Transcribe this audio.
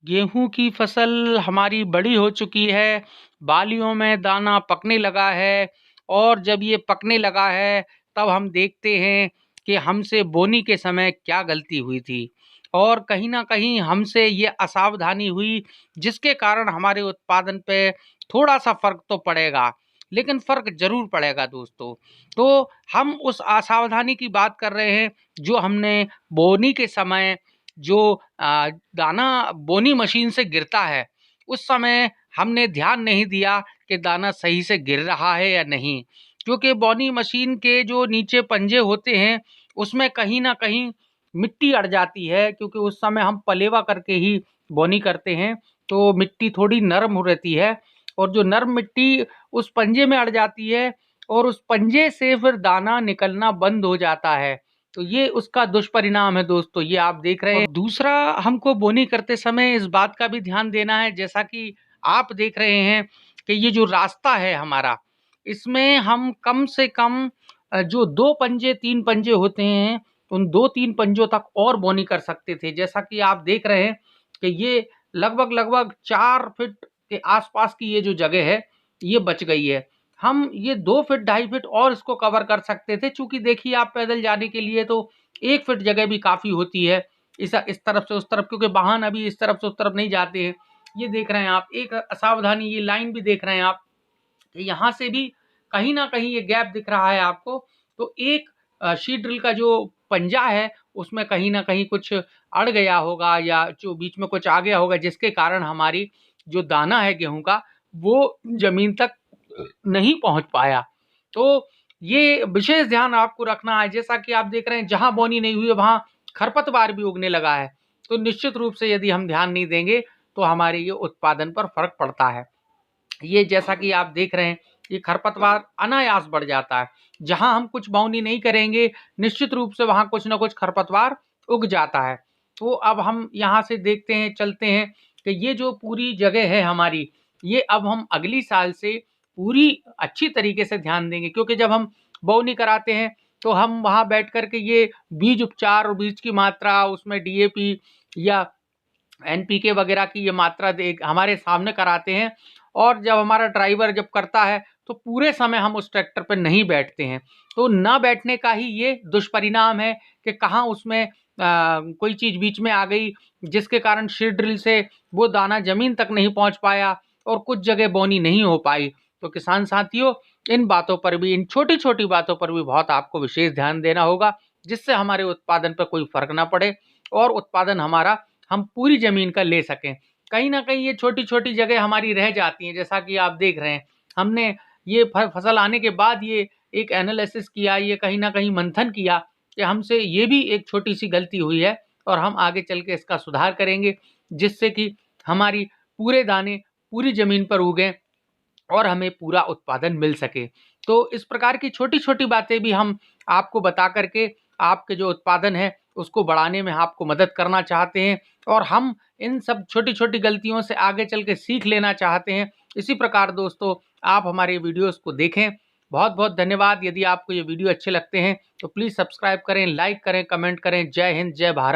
गेहूँ की फसल हमारी बड़ी हो चुकी है, बालियों में दाना पकने लगा है और जब ये पकने लगा है, तब हम देखते हैं कि हमसे बोनी के समय क्या गलती हुई थी और कहीं न कहीं हमसे ये असावधानी हुई, जिसके कारण हमारे उत्पादन पे थोड़ा-सा फ़र्क तो पड़ेगा, लेकिन फ़र्क ज़रूर पड़ेगा दोस्तों। तो हम उस असावधानी की बात कर रहे हैं, जो हमने बोनी के समय जो दाना बोनी मशीन से गिरता है, उस समय हमने ध्यान नहीं दिया कि दाना सही से गिर रहा है या नहीं। क्योंकि बोनी मशीन के जो नीचे पंजे होते हैं, उसमें कहीं न कहीं मिट्टी अड़ जाती है, क्योंकि उस समय हम पलेवा करके ही बोनी करते हैं, तो मिट्टी थोड़ी नरम हो रहती है और जो नरम मिट्टी उस पंजे में अड़ जाती है और उस पंजे से फिर दाना निकलना बंद हो जाता है। तो ये उसका दुष्परिणाम है दोस्तों, ये आप देख रहे हैं। दूसरा, हमको बोनी करते समय इस बात का भी ध्यान देना है, जैसा कि आप देख रहे हैं कि ये जो रास्ता है हमारा, इसमें हम कम से कम जो 2 पंजे 3 पंजे होते हैं, उन 2-3 पंजों तक और बोनी कर सकते थे। जैसा कि आप देख रहे हैं कि ये लगभग-लगभग 4 फीट के आस-पास की ये जो जगह है, ये बच गई है। हम ये 2 फीट 2.5 फीट और इसको कवर कर सकते थे, चूँकि देखिए आप पैदल जाने के लिए तो 1 फीट जगह भी काफ़ी होती है, इस तरफ से उस तरफ, क्योंकि वाहन अभी इस तरफ से उस तरफ नहीं जाते हैं। ये देख रहे हैं आप, एक असावधानी, ये लाइन भी देख रहे हैं आप, कि यहाँ से भी कहीं न कहीं ये गैप दिख रहा है आपको। तो एक शीट ड्रिल का जो पंजा है, उसमें कहीं न कहीं कुछ अड़ गया होगा या जो बीच में कुछ आ गया होगा, जिसके कारण हमारी जो दाना है गेहूँ का, वो ज़मीन तक नहीं पहुँच पाया। तो ये विशेष ध्यान आपको रखना है। जैसा कि आप देख रहे हैं, जहाँ बोनी नहीं हुई है, वहाँ खरपतवार भी उगने लगा है। तो निश्चित रूप से यदि हम ध्यान नहीं देंगे, तो हमारे ये उत्पादन पर फ़र्क पड़ता है। ये जैसा कि आप देख रहे हैं, ये खरपतवार अनायास बढ़ जाता है। जहाँ हम कुछ बाउंडी नहीं करेंगे, निश्चित रूप से वहाँ कुछ न कुछ खरपतवार उग जाता है। तो अब हम यहाँ से देखते हैं, चलते हैं कि ये जो पूरी जगह है हमारी, ये अब हम अगली साल से पूरी अच्छी तरीके से ध्यान देंगे, क्योंकि जब हम बोवनी कराते हैं, तो हम वहाँ बैठ कर के ये बीज उपचार और बीज की मात्रा, उसमें डीएपी या एनपीके वगैरह की ये मात्रा हमारे सामने कराते हैं और जब हमारा ड्राइवर जब करता है, तो पूरे समय हम उस ट्रैक्टर पे नहीं बैठते हैं। तो ना बैठने का ही ये दुष्परिणाम है कि कहाँ उसमें कोई चीज़ बीच में आ गई, जिसके कारण सीड ड्रिल से वो दाना ज़मीन तक नहीं पहुँच पाया और कुछ जगह बोनी नहीं हो पाई। तो किसान साथियों, इन बातों पर भी, इन छोटी-छोटी बातों पर भी बहुत आपको विशेष ध्यान देना होगा, जिससे हमारे उत्पादन पे कोई फ़र्क ना पड़े और उत्पादन हमारा हम पूरी ज़मीन का ले सकें। कहीं न कहीं ये छोटी-छोटी जगह हमारी रह जाती हैं, जैसा कि आप देख रहे हैं। हमने ये फसल आने के बाद ये एक एनालिसिस किया, ये कहीं न कहीं मंथन किया कि हमसे ये भी एक छोटी-सी गलती हुई है और हम आगे चल के इसका सुधार करेंगे, जिससे कि हमारी पूरे दाने पूरी ज़मीन पर उगें और हमें पूरा उत्पादन मिल सके। तो इस प्रकार की छोटी-छोटी बातें भी हम आपको बता कर के आपके जो उत्पादन है, उसको बढ़ाने में आपको मदद करना चाहते हैं और हम इन सब छोटी-छोटी गलतियों से आगे चल के सीख लेना चाहते हैं। इसी प्रकार दोस्तों, आप हमारे वीडियोज़ को देखें। बहुत-बहुत धन्यवाद। यदि आपको ये वीडियो अच्छे लगते हैं, तो प्लीज़ सब्सक्राइब करें, लाइक करें, कमेंट करें। जय हिंद, जय भारत।